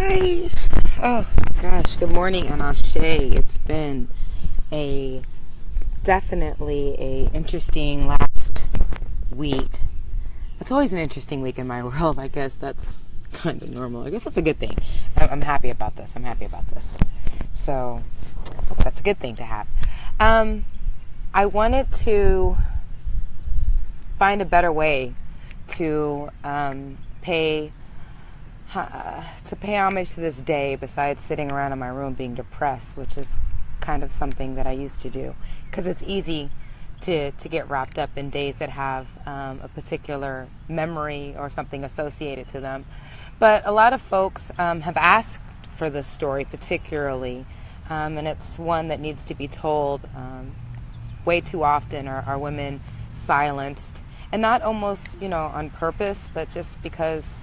Hi. Oh gosh, good morning and Ashe. It's been a definitely a interesting last week. It's always an interesting week in my world. I guess that's kind of normal. I guess that's a good thing. I'm happy about this. So that's a good thing to have. I wanted to find a better way to pay homage to this day besides sitting around in my room being depressed, which is kind of something that I used to do, because it's easy to get wrapped up in days that have a particular memory or something associated to them. But a lot of folks have asked for this story particularly, and it's one that needs to be told. Way too often are women silenced, and not almost on purpose, but just because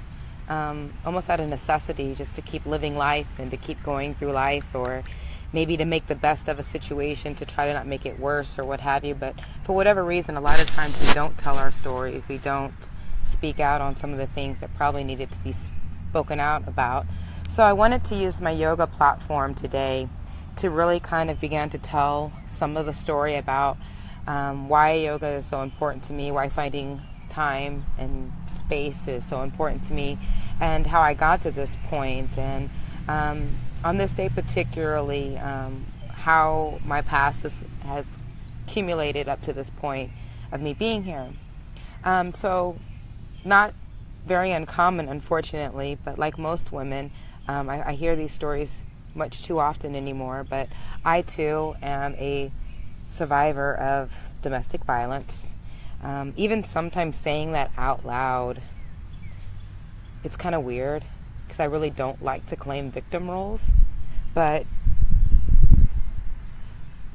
almost out of necessity, just to keep living life and to keep going through life, or maybe to make the best of a situation to try to not make it worse or what have you. But for whatever reason, a lot of times we don't tell our stories. We don't speak out on some of the things that probably needed to be spoken out about. So I wanted to use my yoga platform today to really kind of begin to tell some of the story about why yoga is so important to me, why finding time and space is so important to me, and how I got to this point, and on this day particularly, how my past has accumulated up to this point of me being here. So not very uncommon, unfortunately, but like most women, I hear these stories much too often anymore, but I too am a survivor of domestic violence. Even sometimes saying that out loud, it's kind of weird, because I really don't like to claim victim roles, but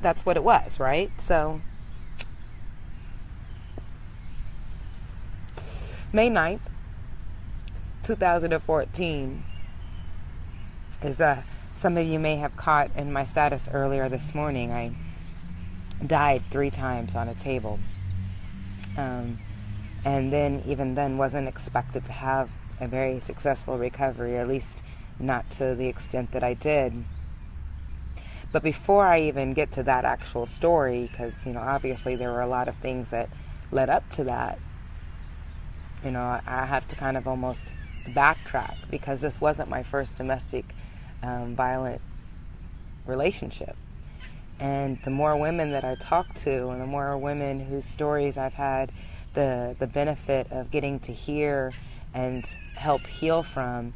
that's what it was, right? So May 9th, 2014 is some of you may have caught in my status earlier this morning. I died 3 times on a table. And then, even then, wasn't expected to have a very successful recovery, or at least not to the extent that I did. But before I even get to that actual story, because, obviously there were a lot of things that led up to that, I have to kind of almost backtrack, because this wasn't my first domestic violent relationship. And the more women that I talk to, and the more women whose stories I've had the benefit of getting to hear and help heal from,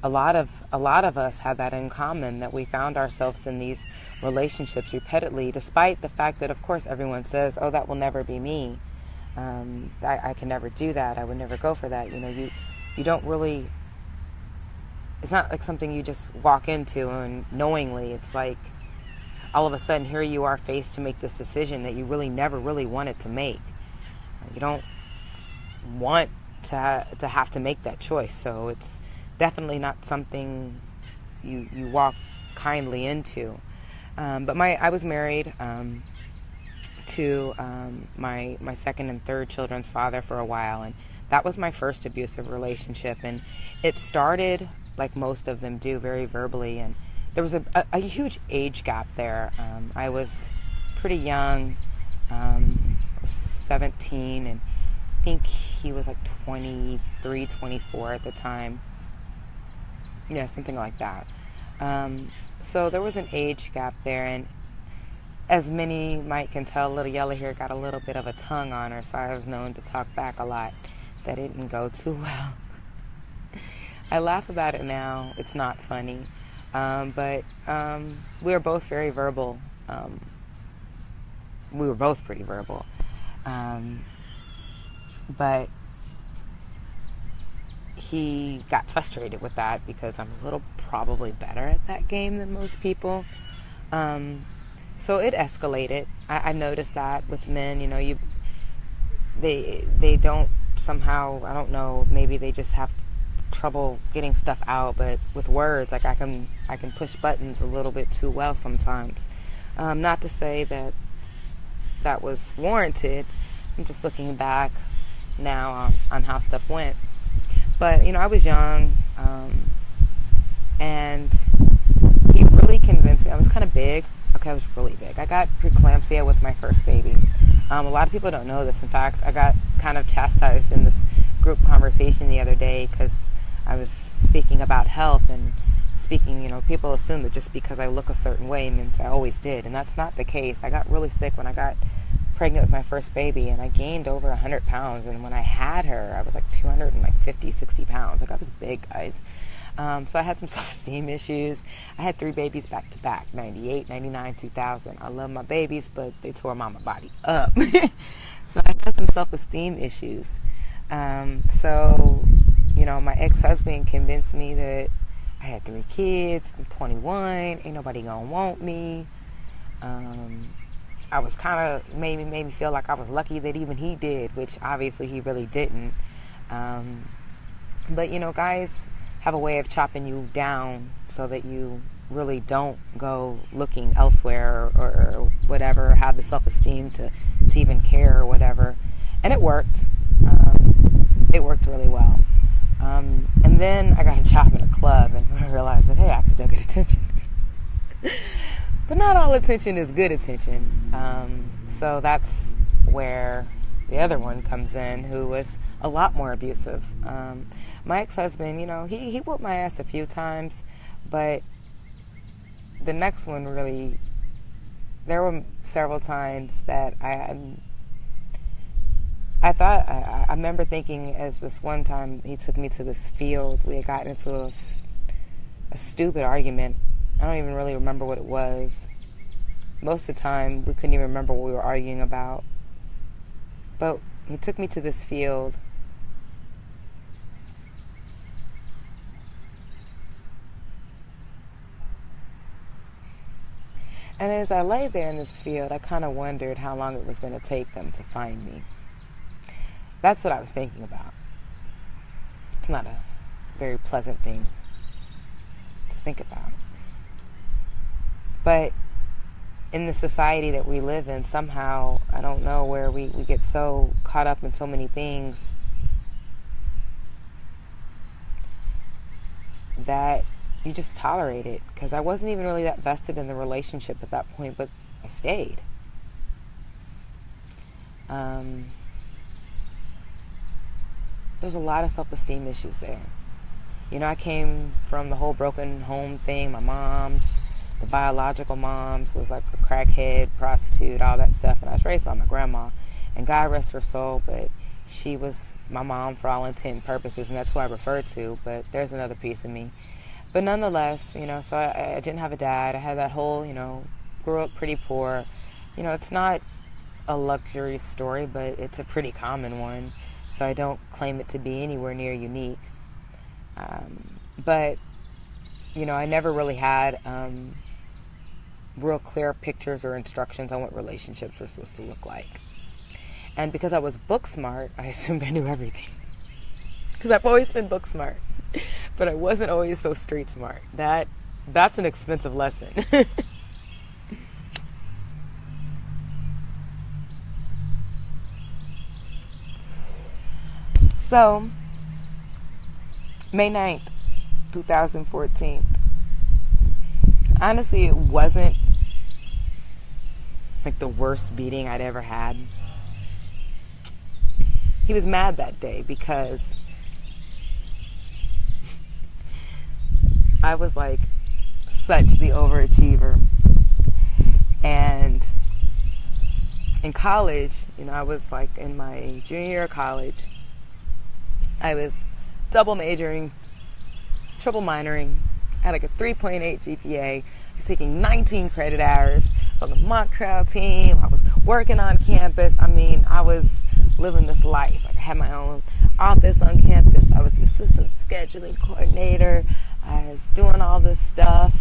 a lot of us have that in common, that we found ourselves in these relationships repeatedly, despite the fact that, of course, everyone says, oh, that will never be me. I can never do that. I would never go for that. You don't really, it's not like something you just walk into and knowingly. It's like all of a sudden here you are faced to make this decision that you really never really wanted to make. You don't want to have to make that choice. So it's definitely not something you walk kindly into. But I was married to my second and third children's father for a while, and that was my first abusive relationship. And it started, like most of them do, very verbally, and there was a huge age gap there. I was pretty young, 17, and I think he was like 23, 24 at the time. Yeah, something like that. So there was an age gap there, and as many might can tell, little yellow hair got a little bit of a tongue on her, so I was known to talk back a lot. That didn't go too well. I laugh about it now. It's not funny. But we were both very verbal. We were both pretty verbal. But he got frustrated with that, because I'm a little probably better at that game than most people. So it escalated. I noticed that with men, they don't somehow, I don't know, maybe they just have trouble getting stuff out, but with words, like I can push buttons a little bit too well sometimes. Not to say that was warranted. I'm just looking back now on how stuff went. But I was young, And he really convinced me. I was kind of big. Okay, I was really big. I got preeclampsia with my first baby. A lot of people don't know this. In fact, I got kind of chastised in this group conversation the other day because I was speaking about health and speaking, people assume that just because I look a certain way means I always did. And that's not the case. I got really sick when I got pregnant with my first baby, and I gained over 100 pounds. And when I had her, I was like 250, 60 pounds. Like, I was big, guys. So I had some self-esteem issues. I had 3 babies back to back, 98, 99, 2000. I love my babies, but they tore mama body up. So I had some self-esteem issues. So, my ex-husband convinced me that I had 3 kids. I'm 21. Ain't nobody gonna want me. I was kind of, made me feel like I was lucky that even he did, which obviously he really didn't. But, guys have a way of chopping you down so that you really don't go looking elsewhere or whatever, or have the self-esteem to even care or whatever. And it worked. It worked really well. And then I got a job in a club and I realized that, hey, I can still get attention. But not all attention is good attention. So that's where the other one comes in, who was a lot more abusive. My ex-husband, he whooped my ass a few times, but the next one really, there were several times that I remember thinking, as this one time he took me to this field. We had gotten into a stupid argument. I don't even really remember what it was. Most of the time, we couldn't even remember what we were arguing about. But he took me to this field. And as I lay there in this field, I kind of wondered how long it was going to take them to find me. That's what I was thinking about. It's not a very pleasant thing to think about. But in the society that we live in, somehow, I don't know, where we get so caught up in so many things that you just tolerate it. Because I wasn't even really that vested in the relationship at that point, but I stayed. There's a lot of self-esteem issues there. I came from the whole broken home thing. My mom's, the biological moms, was like a crackhead, prostitute, all that stuff. And I was raised by my grandma. And God rest her soul, but she was my mom for all intent and purposes, and that's who I refer to. But there's another piece of me. But nonetheless, so I didn't have a dad. I had that whole, grew up pretty poor. It's not a luxury story, but it's a pretty common one. So I don't claim it to be anywhere near unique. But, I never really had real clear pictures or instructions on what relationships were supposed to look like. And because I was book smart, I assumed I knew everything. Because I've always been book smart. But I wasn't always so street smart. That's an expensive lesson. So, May 9th, 2014. Honestly, it wasn't like the worst beating I'd ever had. He was mad that day because I was like such the overachiever. And in college, I was like in my junior year of college. I was double majoring, triple minoring. I had like a 3.8 GPA. I was taking 19 credit hours. I was on the mock trial team. I was working on campus. I was living this life. Like, I had my own office on campus. I was the assistant scheduling coordinator. I was doing all this stuff.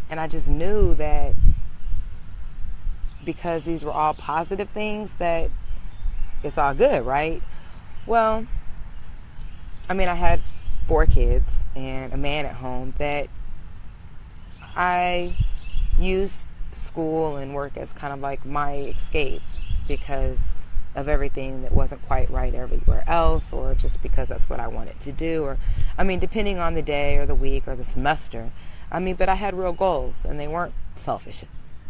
And I just knew that because these were all positive things, that it's all good, right? Well, I had 4 kids and a man at home, that I used school and work as kind of like my escape, because of everything that wasn't quite right everywhere else, or just because that's what I wanted to do, or depending on the day or the week or the semester. But I had real goals, and they weren't selfish.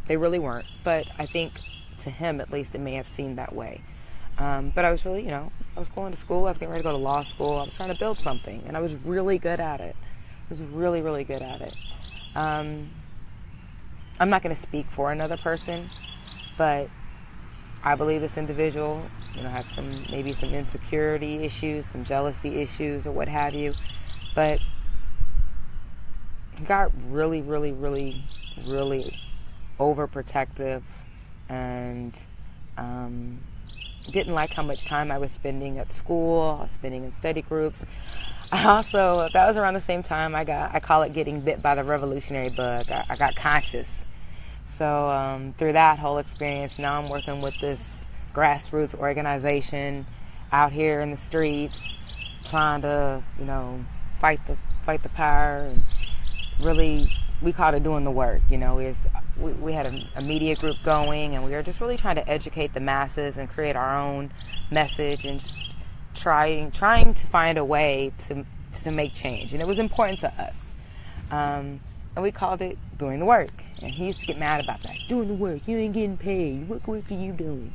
They really weren't. But I think to him, at least, it may have seemed that way. But I was really, I was going to school. I was getting ready to go to law school. I was trying to build something, and I was really good at it. I was really, really good at it. I'm not going to speak for another person, but I believe this individual, had maybe some insecurity issues, some jealousy issues, or what have you. But got really, really, really, really overprotective, and didn't like how much time I was spending at school, spending in study groups. Also, that was around the same time I call it getting bit by the revolutionary bug. I got conscious. So through that whole experience, now I'm working with this grassroots organization out here in the streets, trying to, fight the power, and really, we called it doing the work. We had a media group going, and we were just really trying to educate the masses and create our own message, and just trying to find a way to make change. And it was important to us. And we called it doing the work. And he used to get mad about that. Doing the work, you ain't getting paid. What work are you doing?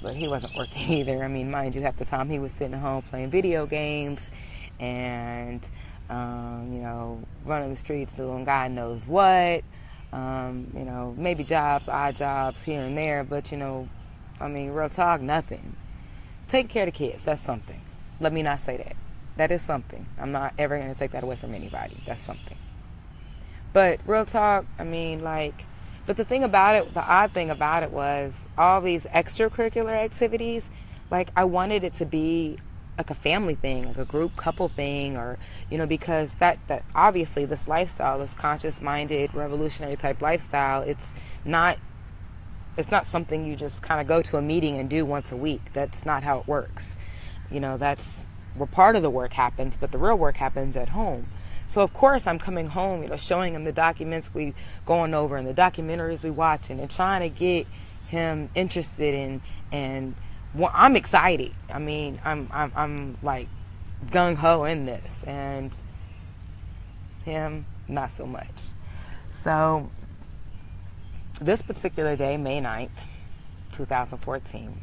But he wasn't working either. Mind you, half the time he was sitting at home playing video games and, running the streets doing God knows what. Maybe odd jobs here and there. But, real talk, nothing. Taking care of the kids, that's something. Let me not say that. That is something. I'm not ever going to take that away from anybody. That's something. But real talk, but the thing about it, the odd thing about it was all these extracurricular activities, I wanted it to be like a family thing, like a group couple thing, or, because that obviously this lifestyle, this conscious-minded, revolutionary type lifestyle, it's not something you just kind of go to a meeting and do once a week. That's not how it works. That's where part of the work happens, but the real work happens at home. So, of course, I'm coming home, showing him the documents we going over and the documentaries we watching, and trying to get him interested in, and I'm excited. I'm like gung-ho in this, and him, not so much. So, this particular day, May 9th, 2014,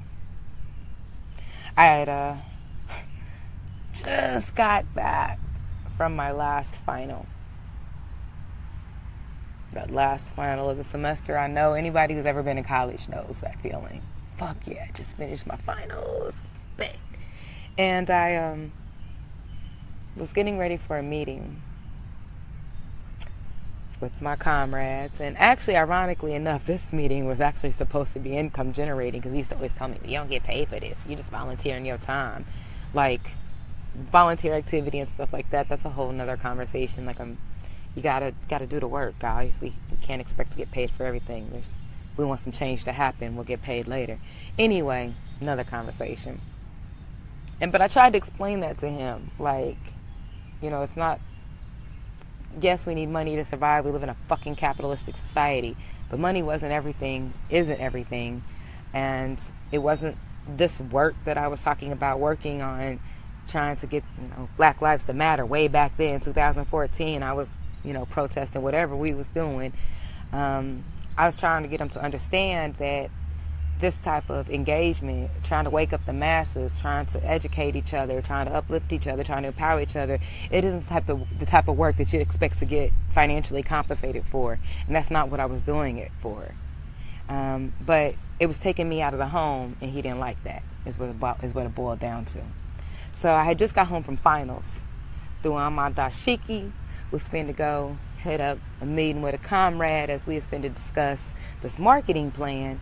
I had just got back from my last final. That last final of the semester. I know anybody who's ever been in college knows that feeling. Fuck yeah, I just finished my finals. Bang. And I was getting ready for a meeting with my comrades. And actually, ironically enough, this meeting was actually supposed to be income generating, because he used to always tell me, you don't get paid for this. You just volunteering your time. Volunteer activity and stuff like that, that's a whole nother conversation. You gotta do the work, guys. We can't expect to get paid for everything. We want some change to happen, we'll get paid later. Anyway, another conversation. But I tried to explain that to him, it's not, yes, we need money to survive. We live in a fucking capitalistic society, but money isn't everything, and it wasn't this work that I was talking about, working on trying to get, Black Lives to Matter way back then, 2014. I was, protesting whatever we was doing. I was trying to get them to understand that this type of engagement, trying to wake up the masses, trying to educate each other, trying to uplift each other, trying to empower each other, it isn't the type of work that you expect to get financially compensated for. And that's not what I was doing it for. But it was taking me out of the home, and he didn't like that, is what it boiled down to. So I had just got home from finals. Threw on my dashiki, was finna go head up a meeting with a comrade as we was finna discuss this marketing plan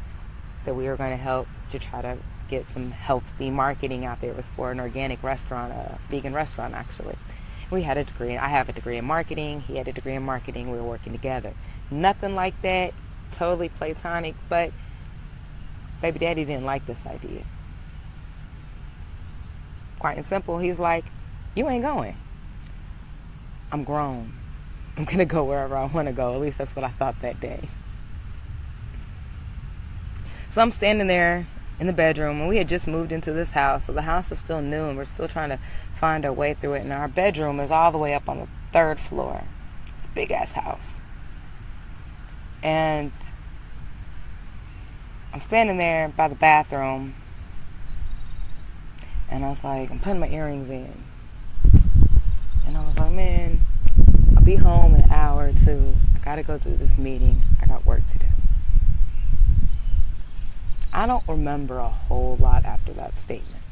that we were going to help to try to get some healthy marketing out there. It was for an organic restaurant, a vegan restaurant, actually. We had a degree. I have a degree in marketing. He had a degree in marketing. We were working together. Nothing like that. Totally platonic. But baby daddy didn't like this idea. Quite and simple. He's like, you ain't going. I'm grown. I'm going to go wherever I want to go. At least that's what I thought that day. So I'm standing there in the bedroom, and we had just moved into this house, so the house is still new and we're still trying to find our way through it. And our bedroom is all the way up on the 3rd floor. It's a big ass house. And I'm standing there by the bathroom, and I was like, I'm putting my earrings in. And I was like, man, I'll be home in an hour or two. I gotta go to this meeting. I got work to do. I don't remember a whole lot after that statement.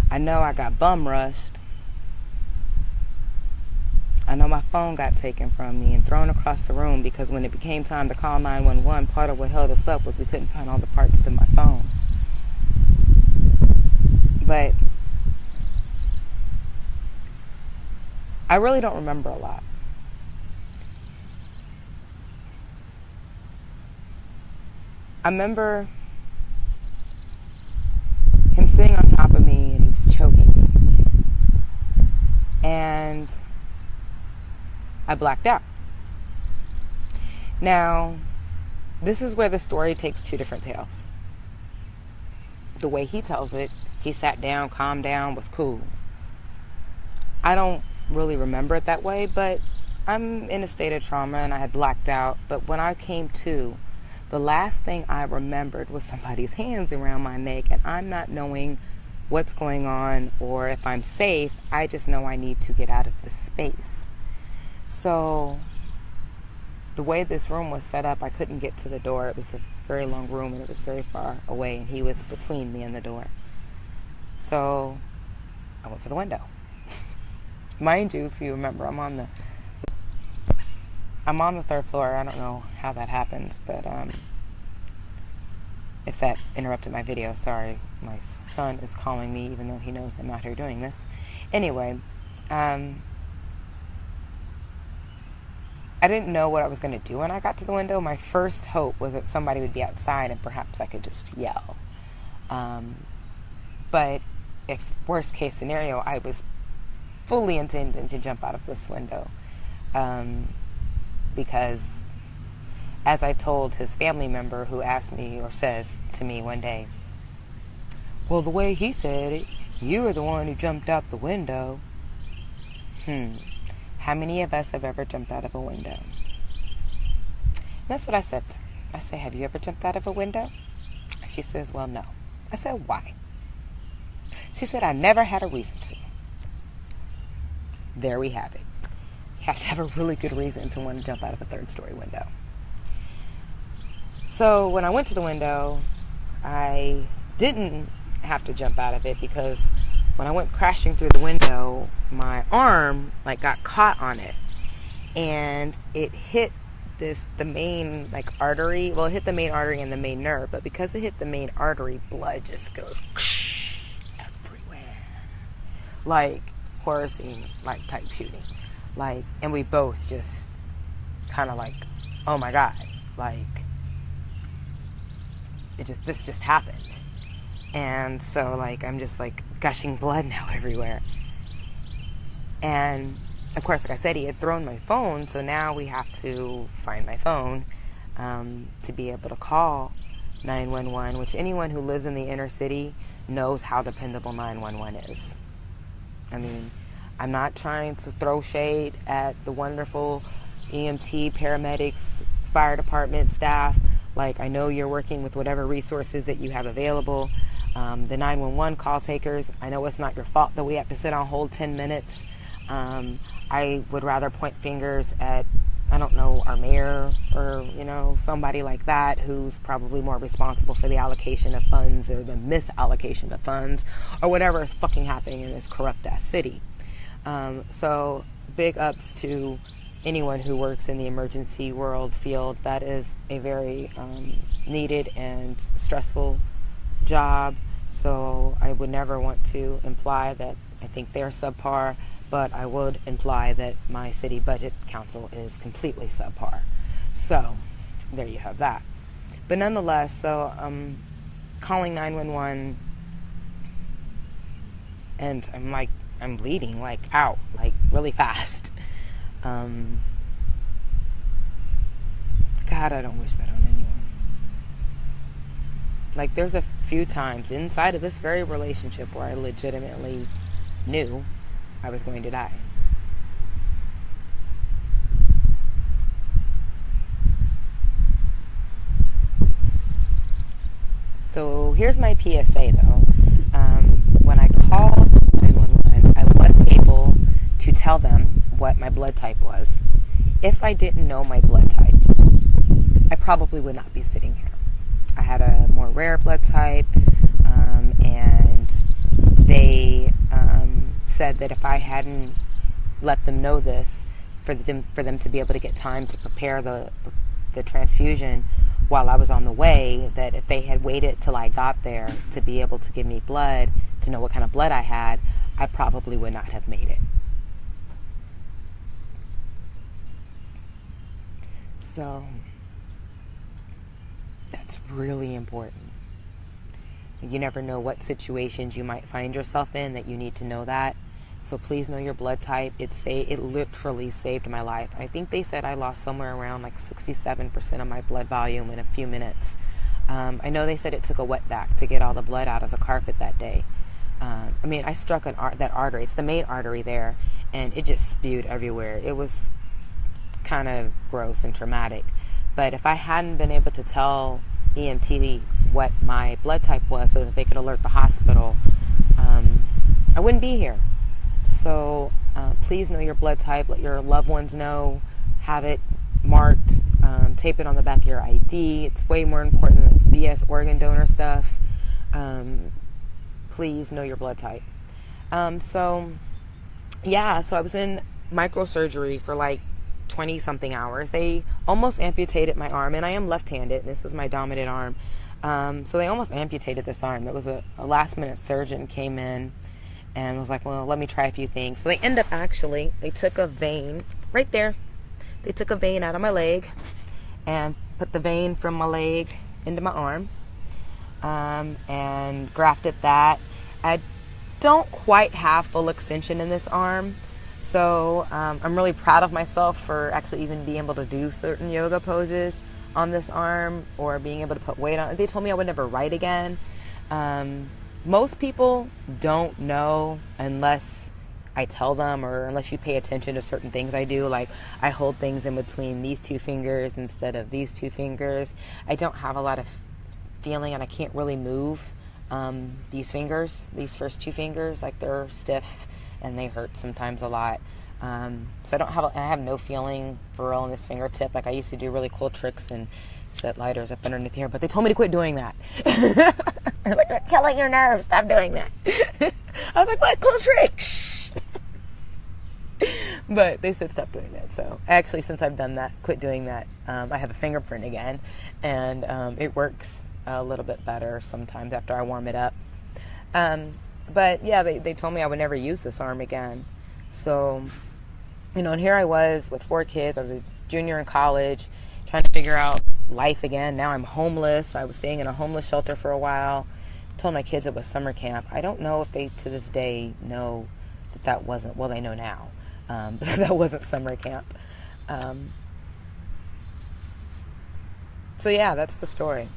I know I got bum rushed. I know my phone got taken from me and thrown across the room, because when it became time to call 911, part of what held us up was we couldn't find all the parts to my phone. But I really don't remember a lot. I remember him sitting on top of me and he was choking me. And I blacked out. Now, this is where the story takes two different tales. The way he tells it, he sat down, calmed down, was cool. I don't really remember it that way, but I'm in a state of trauma and I had blacked out. But when I came to, the last thing I remembered was somebody's hands around my neck, and I'm not knowing what's going on or if I'm safe. I just know I need to get out of this space. So the way this room was set up, I couldn't get to the door. It was a very long room and it was very far away, and he was between me and the door. So I went for the window. Mind you, if you remember, I'm on the 3rd floor. I don't know how that happened, but if that interrupted my video, sorry. My son is calling me, even though he knows I'm out here doing this. Anyway, I didn't know what I was going to do when I got to the window. My first hope was that somebody would be outside and perhaps I could just yell. But if worst case scenario, I was fully intending to jump out of this window. Because as I told his family member who asked me or says to me one day, well, the way he said it, you were the one who jumped out the window. How many of us have ever jumped out of a window? And that's what I said to her. I said, have you ever jumped out of a window? She says, well, no. I said, why? She said, I never had a reason to. There we have it. You have to have a really good reason to want to jump out of a 3rd-story window. So when I went to the window, I didn't have to jump out of it, because when I went crashing through the window, my arm got caught on it, and it hit the main artery. Well, it hit the main artery and the main nerve, but because it hit the main artery, blood just goes everywhere, like horror scene type shooting, and we both just kind of oh my god, this just happened. And so I'm just gushing blood now everywhere. And of course, like I said, he had thrown my phone, so now we have to find my phone to be able to call 911, which anyone who lives in the inner city knows how dependable 911 is. I mean, I'm not trying to throw shade at the wonderful EMT, paramedics, fire department staff. I know you're working with whatever resources that you have available. The 911 call takers, I know it's not your fault that we have to sit on hold 10 minutes. I would rather point fingers at, I don't know, our mayor or, somebody like that who's probably more responsible for the allocation of funds or the misallocation of funds or whatever is fucking happening in this corrupt-ass city. So big ups to anyone who works in the emergency world field. That is a very needed and stressful job. So I would never want to imply that I think they're subpar, but I would imply that my city budget council is completely subpar. So there you have that. But nonetheless, so I'm calling 911, and I'm bleeding out really fast. God, I don't wish that on anyone. Like, there's a few times inside of this very relationship where I legitimately knew I was going to die. So here's my PSA though. When I called 911, I was able to tell them what my blood type was. If I didn't know my blood type, I probably would not be sitting here. I had a more rare blood type, and they said that if I hadn't let them know this, for them to be able to get time to prepare the transfusion while I was on the way, that if they had waited till I got there to be able to give me blood, to know what kind of blood I had, I probably would not have made it. So that's really important. You never know what situations you might find yourself in that you need to know that. So please know your blood type. It literally saved my life. I think they said I lost somewhere around like 67% of my blood volume in a few minutes. I know they said it took a wet vac to get all the blood out of the carpet that day. I struck that artery. It's the main artery there, and it just spewed everywhere. It was kind of gross and traumatic. But if I hadn't been able to tell EMT what my blood type was so that they could alert the hospital, I wouldn't be here. So please know your blood type. Let your loved ones know. Have it marked. Tape it on the back of your ID. It's way more important than BS organ donor stuff. Please know your blood type. So I was in microsurgery for like 20 something hours. They almost amputated my arm, and I am left-handed, and this is my dominant arm. So they almost amputated this arm. It was a last minute surgeon came in and was like, well, let me try a few things. So they took a vein right there. They took a vein out of my leg and put the vein from my leg into my arm, and grafted that. I don't quite have full extension in this arm. So I'm really proud of myself for actually even being able to do certain yoga poses on this arm, or being able to put weight on it. They told me I would never write again. Most people don't know unless I tell them, or unless you pay attention to certain things I do. Like, I hold things in between these two fingers instead of these two fingers. I don't have a lot of feeling, and I can't really move these fingers, these first two fingers. Like, they're stiff and they hurt sometimes a lot. So I have no feeling for real in this fingertip. Like, I used to do really cool tricks and set lighters up underneath here, but they told me to quit doing that. They're like, "You're killing your nerves, stop doing that." I was like, "What cool trick?" But they said stop doing that. So actually, since I've done that, quit doing that, I have a fingerprint again, and it works a little bit better sometimes after I warm it up. But yeah, they told me I would never use this arm again. So, and here I was with 4 kids. I was a junior in college, trying to figure out life again. Now I'm homeless. I was staying in a homeless shelter for a while. I told my kids it was summer camp. I don't know if they to this day know that wasn't, well, they know now, but that wasn't summer camp. So yeah, that's the story.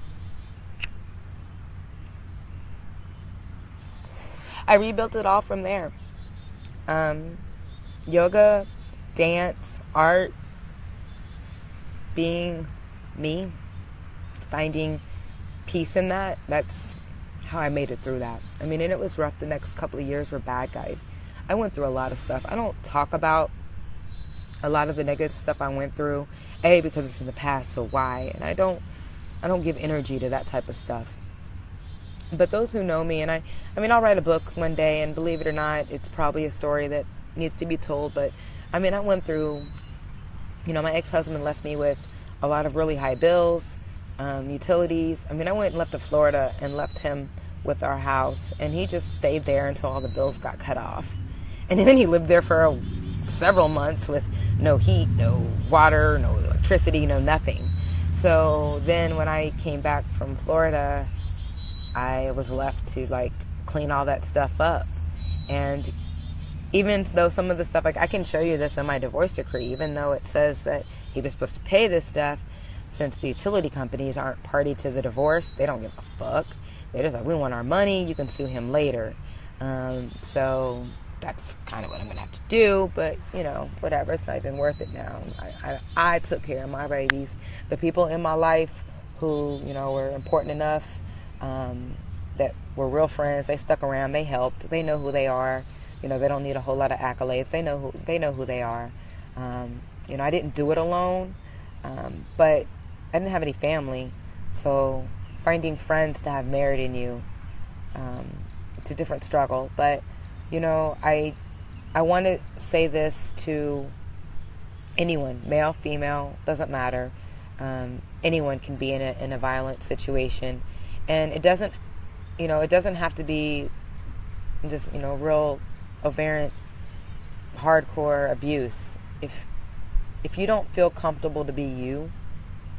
I rebuilt it all from there. Yoga, dance, art, being me, finding peace in that. That's how I made it through that. And it was rough. The next couple of years were bad, guys. I went through a lot of stuff. I don't talk about a lot of the negative stuff I went through, because it's in the past, so why? And I don't give energy to that type of stuff. But those who know me, and I'll write a book one day, and believe it or not, it's probably a story that needs to be told. But I went through, my ex-husband left me with a lot of really high bills, utilities. I went and left to Florida and left him with our house, and he just stayed there until all the bills got cut off. And then he lived there for several months with no heat, no water, no electricity, no nothing. So then when I came back from Florida, I was left to clean all that stuff up. And even though some of the stuff, I can show you this in my divorce decree, even though it says that he was supposed to pay this stuff, since the utility companies aren't party to the divorce, they don't give a fuck. They're just like, we want our money, you can sue him later. So that's kind of what I'm going to have to do, but, you know, whatever, it's not even worth it now. I took care of my babies. The people in my life who, you know, were important enough, that were real friends, they stuck around, they helped, they know who they are. You know, they don't need a whole lot of accolades. They know who they are. You know, I didn't do it alone, but I didn't have any family. So finding friends to have merit in you, it's a different struggle. But, you know, I want to say this to anyone, male, female, doesn't matter. Anyone can be in a violent situation, and it doesn't have to be just, you know, real overt, hardcore abuse. If you don't feel comfortable to be you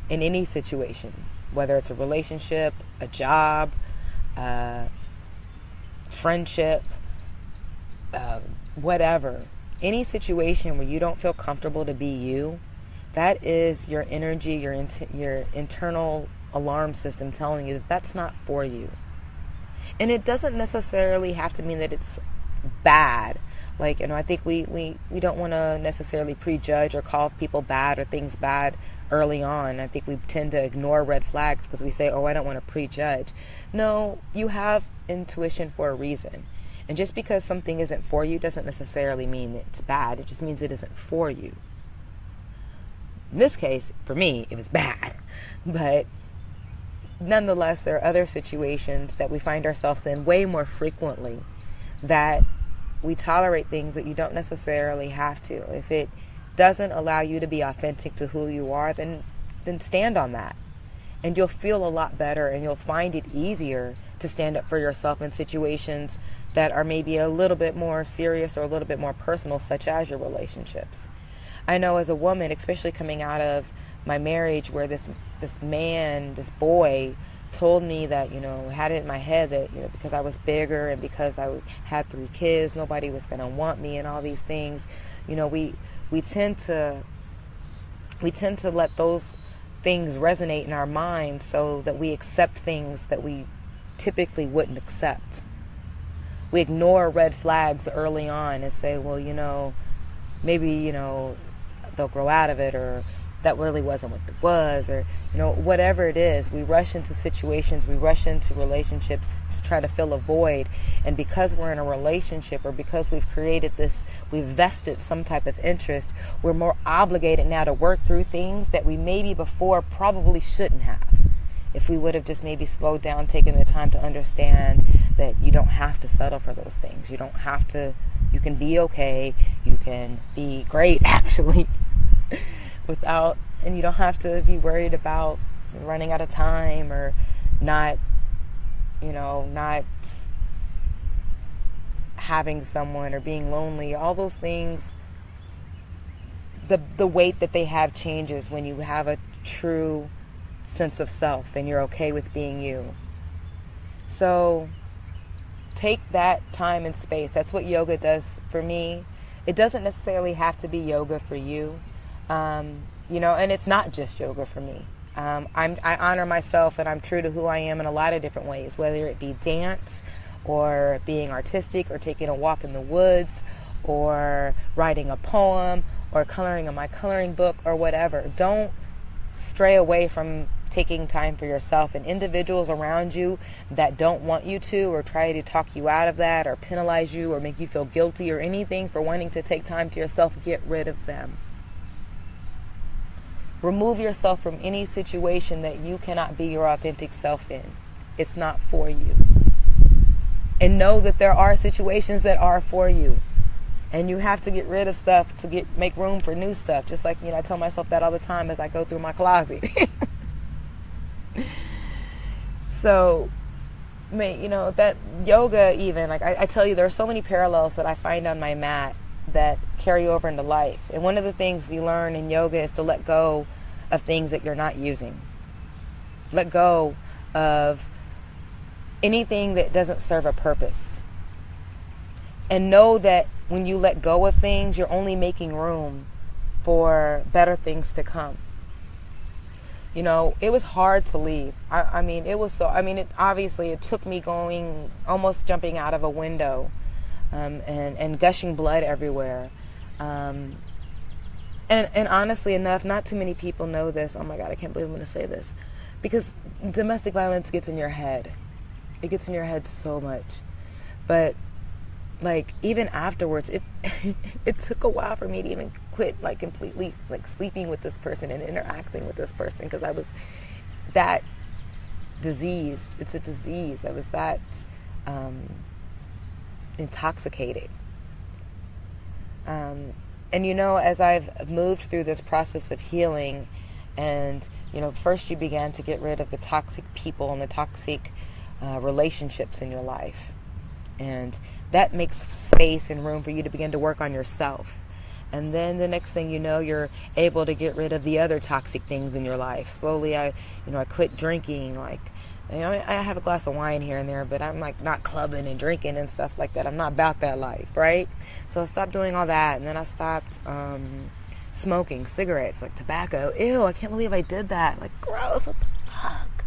in any situation, whether it's a relationship, a job, friendship, whatever, any situation where you don't feel comfortable to be you, that is your energy, your internal alarm system telling you that that's not for you. And it doesn't necessarily have to mean that it's bad. Like, you know, I think we don't want to necessarily prejudge or call people bad or things bad early on. I think we tend to ignore red flags because we say, oh, I don't want to prejudge. No, you have intuition for a reason. And just because something isn't for you doesn't necessarily mean it's bad. It just means it isn't for you. In this case, for me, it was bad. But nonetheless, there are other situations that we find ourselves in way more frequently that we tolerate things that you don't necessarily have to. If it doesn't allow you to be authentic to who you are, then stand on that. And you'll feel a lot better, and you'll find it easier to stand up for yourself in situations that are maybe a little bit more serious or a little bit more personal, such as your relationships. I know as a woman, especially coming out of my marriage, where this boy told me that, you know, had it in my head that, you know, because I was bigger and because I had 3 kids, nobody was going to want me and all these things. You know, we tend to let those things resonate in our minds so that we accept things that we typically wouldn't accept. We ignore red flags early on and say, well, you know, maybe, you know, they'll grow out of it, or that really wasn't what it was, or, you know, whatever it is. We rush into situations, we rush into relationships to try to fill a void. And because we're in a relationship, or because we've created this, we've vested some type of interest, we're more obligated now to work through things that we maybe before probably shouldn't have. If we would have just maybe slowed down, taken the time to understand that you don't have to settle for those things. You don't have to, you can be okay, you can be great actually, and you don't have to be worried about running out of time or not having someone or being lonely. All those things, the weight that they have changes when you have a true sense of self and you're okay with being you. So take that time and space. That's what yoga does for me. It doesn't necessarily have to be yoga for you. You know, and it's not just yoga for me. I honor myself and I'm true to who I am in a lot of different ways, whether it be dance or being artistic or taking a walk in the woods or writing a poem or coloring in my coloring book or whatever. Don't stray away from taking time for yourself, and individuals around you that don't want you to, or try to talk you out of that, or penalize you, or make you feel guilty or anything for wanting to take time to yourself, get rid of them. Remove yourself from any situation that you cannot be your authentic self in. It's not for you. And know that there are situations that are for you. And you have to get rid of stuff to make room for new stuff. Just like, you know, I tell myself that all the time as I go through my closet. So, you know, that yoga even, like I tell you, there are so many parallels that I find on my mat that carry over into life. And one of the things you learn in yoga is to let go of things that you're not using. Let go of anything that doesn't serve a purpose. And know that when you let go of things, you're only making room for better things to come. You know, it was hard to leave. I mean, it was so, I mean, obviously it took me going, almost jumping out of a window, and gushing blood everywhere. And honestly enough, not too many people know this. Oh my God, I can't believe I'm going to say this. Because domestic violence gets in your head. It gets in your head so much. But like, even afterwards, it it took a while for me to even quit, like, completely, like, sleeping with this person and interacting with this person, because I was that diseased. It's a disease. I was that intoxicated. And you know, as I've moved through this process of healing, and you know, first you began to get rid of the toxic people and the toxic relationships in your life, and that makes space and room for you to begin to work on yourself. And then the next thing you know, you're able to get rid of the other toxic things in your life. Slowly, I quit drinking. Like, you know, I have a glass of wine here and there, but I'm like not clubbing and drinking and stuff like that. I'm not about that life, right? So I stopped doing all that, and then I stopped smoking cigarettes, like tobacco. Ew, I can't believe I did that. Like, gross, what the fuck?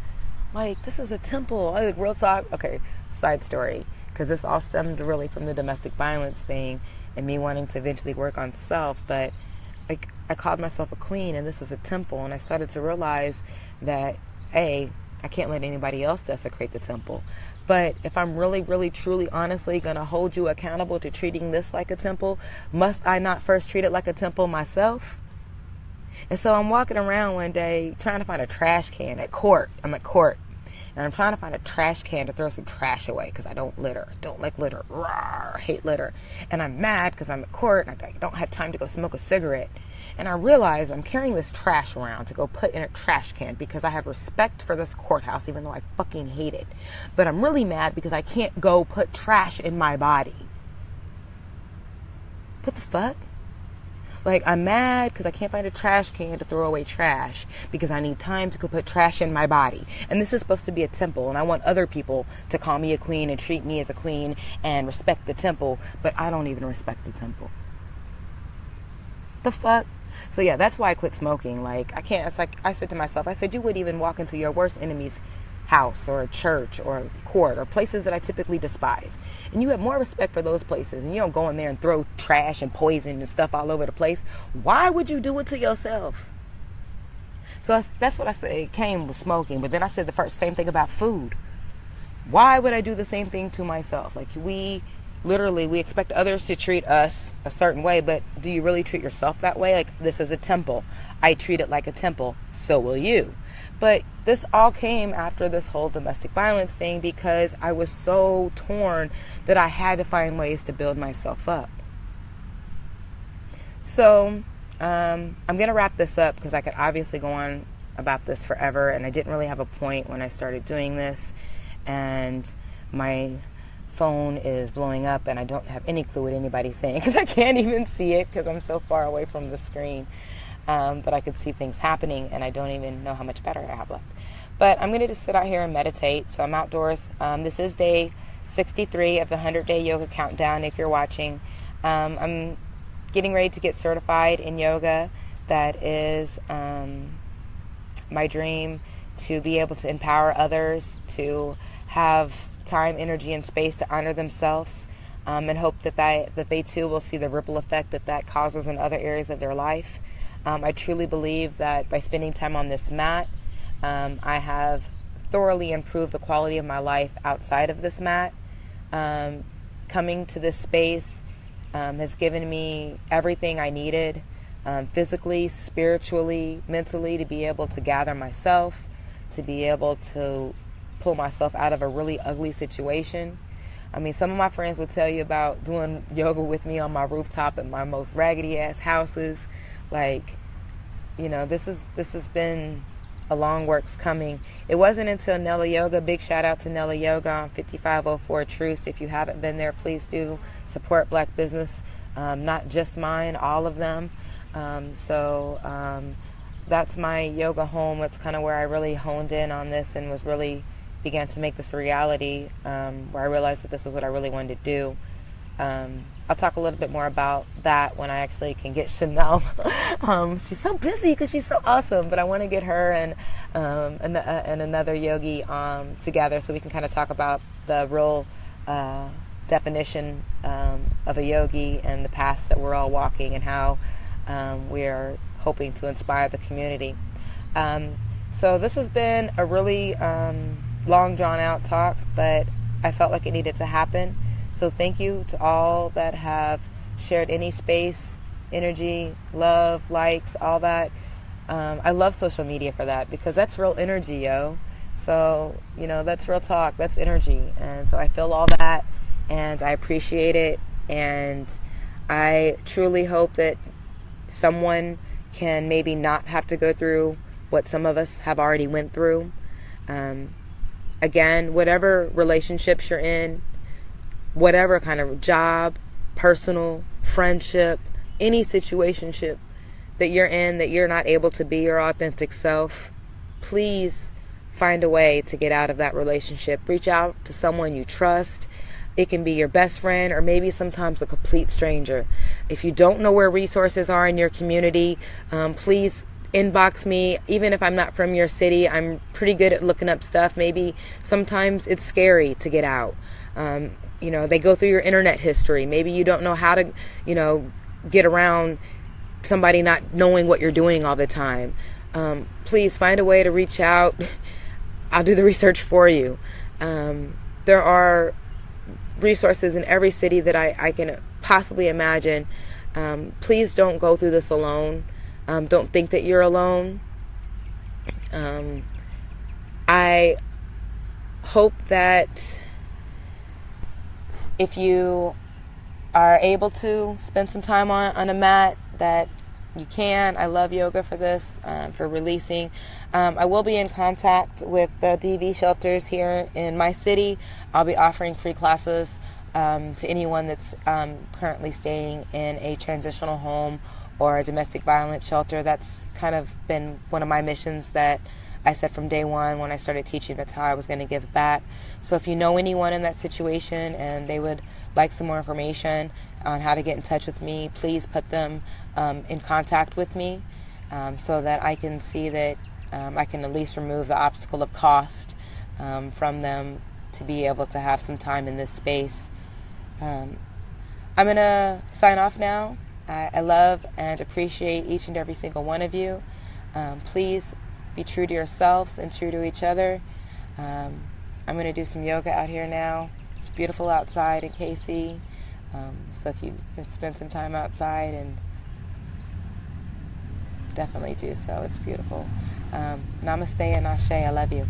Like, this is a temple. Like, real talk. Okay, side story, because this all stemmed really from the domestic violence thing and me wanting to eventually work on self. But like, I called myself a queen, and this is a temple, and I started to realize that, I can't let anybody else desecrate the temple. But if I'm really, really, truly, honestly going to hold you accountable to treating this like a temple, must I not first treat it like a temple myself? And so I'm walking around one day trying to find a trash can at court. I'm at court. And I'm trying to find a trash can to throw some trash away, because I don't litter. Don't like litter. Rawr, hate litter. And I'm mad because I'm at court and I don't have time to go smoke a cigarette. And I realize I'm carrying this trash around to go put in a trash can because I have respect for this courthouse, even though I fucking hate it. But I'm really mad because I can't go put trash in my body. What the fuck? Like, I'm mad because I can't find a trash can to throw away trash because I need time to go put trash in my body. And this is supposed to be a temple, and I want other people to call me a queen and treat me as a queen and respect the temple, but I don't even respect the temple. The fuck? So yeah, that's why I quit smoking. Like, I can't, it's like, I said to myself, I said, you would even walk into your worst enemy's house or a church or a court or places that I typically despise, and you have more respect for those places, and you don't go in there and throw trash and poison and stuff all over the place. Why would you do it to yourself? So that's what I said. It came with smoking, but then I said the same thing about food. Why would I do the same thing to myself? Like, we expect others to treat us a certain way, but do you really treat yourself that way? Like, this is a temple. I treat it like a temple. So will you. But this all came after this whole domestic violence thing, because I was so torn that I had to find ways to build myself up. So I'm going to wrap this up, because I could obviously go on about this forever, and I didn't really have a point when I started doing this, and my phone is blowing up and I don't have any clue what anybody's saying, because I can't even see it because I'm so far away from the screen. But I could see things happening, and I don't even know how much battery I have left. But I'm going to just sit out here and meditate. So I'm outdoors. This is day 63 of the 100-day yoga countdown, if you're watching. I'm getting ready to get certified in yoga. That is my dream, to be able to empower others, to have time, energy, and space to honor themselves, and hope that they too will see the ripple effect that causes in other areas of their life. I truly believe that by spending time on this mat, I have thoroughly improved the quality of my life outside of this mat. Coming to this space has given me everything I needed, physically, spiritually, mentally, to be able to gather myself, to be able to pull myself out of a really ugly situation. I mean, some of my friends would tell you about doing yoga with me on my rooftop at my most raggedy ass houses. Like, you know, this has been a long works coming. It wasn't until Nella Yoga, big shout out to Nella Yoga on 5504 Troost. If you haven't been there, please do support Black business, not just mine, all of them. That's my yoga home. That's kind of where I really honed in on this and began to make this a reality, where I realized that this is what I really wanted to do. I'll talk a little bit more about that when I actually can get Chanel. She's so busy because she's so awesome, but I want to get her and another yogi together so we can kind of talk about the real definition of a yogi and the paths that we're all walking and how we are hoping to inspire the community. So this has been a really long drawn out talk, but I felt like it needed to happen. So thank you to all that have shared any space, energy, love, likes, all that. I love social media for that because that's real energy, yo. So, that's real talk. That's energy. And so I feel all that and I appreciate it. And I truly hope that someone can maybe not have to go through what some of us have already went through. Again, whatever relationships you're in, whatever kind of job, personal, friendship, any situationship that you're in that you're not able to be your authentic self, please find a way to get out of that relationship. Reach out to someone you trust. It can be your best friend or maybe sometimes a complete stranger. If you don't know where resources are in your community, please inbox me. Even if I'm not from your city, I'm pretty good at looking up stuff. Maybe sometimes it's scary to get out. They go through your internet history. Maybe you don't know how to, get around somebody not knowing what you're doing all the time. Please find a way to reach out. I'll do the research for you. There are resources in every city that I can possibly imagine. Please don't go through this alone. Don't think that you're alone. I hope that if you are able to spend some time on a mat, that you can. I love yoga for this, for releasing. I will be in contact with the DV shelters here in my city. I'll be offering free classes to anyone that's currently staying in a transitional home or a domestic violence shelter. That's kind of been one of my missions that I said from day one when I started teaching. That's how I was going to give back. So if you know anyone in that situation and they would like some more information on how to get in touch with me, please put them in contact with me so that I can see that I can at least remove the obstacle of cost from them to be able to have some time in this space. I'm going to sign off now. I love and appreciate each and every single one of you. Please be true to yourselves and true to each other. I'm going to do some yoga out here now. It's beautiful outside in KC. So if you can spend some time outside, and definitely do so. It's beautiful. Namaste and Ashe. I love you.